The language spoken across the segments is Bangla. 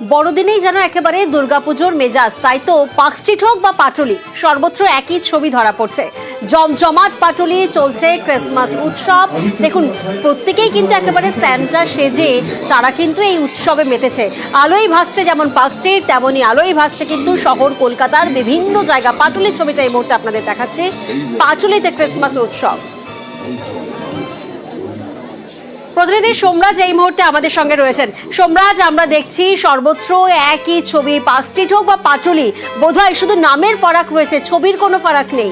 বড়দিনেই যেন একেবারে দুর্গাপুজোর মেজাজ, তাই তো পার্ক স্ট্রিট হোক বা পাটুলি, সর্বত্র একই ছবি ধরা পড়ছে। জমজমাট পাটুলি, চলছে ক্রিসমাস উৎসব। দেখুন, প্রত্যেকেই কিন্তু একেবারে স্যান্টা সেজে তারা কিন্তু এই উৎসবে মেতেছে। আলোয় ভাসছে যেমন পার্ক স্ট্রিট, তেমনই আলোয় ভাসছে কিন্তু শহর কলকাতার বিভিন্ন জায়গা। পাটুলির ছবিটা এই মুহূর্তে আপনাদের দেখাচ্ছে। পাটুলিতে ক্রিসমাস উৎসব। প্রতিনিধি সোমরাজ এই মুহূর্তে আমাদের সঙ্গে রয়েছেন। সোমরাজ, আমরা দেখছি সর্বত্র একই ছবি, পার্ক স্ট্রিট হোক বা পাটুলি, বোধহয় শুধু নামের ফারাক রয়েছে, ছবির কোনো ফারাক নেই।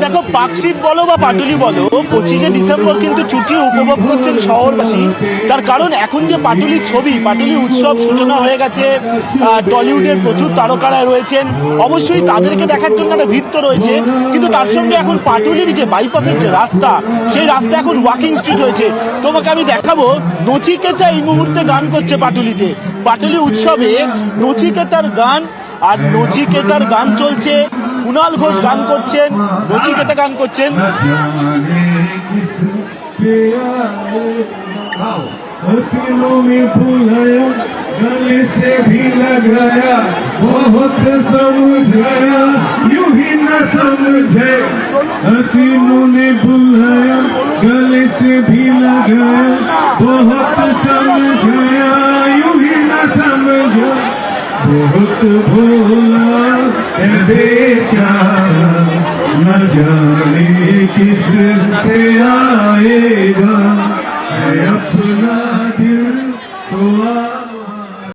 দেখো, পার্ক স্ট্রিট বলো বা পাটুলি বলো, 25শে ডিসেম্বর কিন্তু ছুটি উপভোগ করছেন শহরবাসী। তার কারণ এখন যে পাটুলির ছবি, পাটুলি উৎসব সূচনা হয়ে গেছে। টলিউডের প্রচুর তারকারা রয়েছেন, অবশ্যই তাদেরকে দেখার জন্য একটা ভিড় তো রয়েছে। কিন্তু তার সঙ্গে এখন পাটুলির যে বাইপাসের যে রাস্তা, সেই রাস্তা এখন ওয়াকিং স্ট্রিট হয়েছে। তোমাকে আমি দেখাবো, নচিকেতা এই মুহূর্তে গান করছে পাটুলিতে। পাটুলি উৎসবে নচিকেতার গান, আর নচিকেতার গান চলছে। কুণাল ঘোষ গান করছেন, নচিকেতা গান করছেন। हसीनों में फुलाया, गले से भी लगाया, बहुत समझाया, यूं ही न समझे। हसीनों ने बुलाया, गले से भी लगाया, बहुत समझाया, यूं ही न समझे। बहुत भोला है बेचारा, न जाने किस पे आएगा है अपना।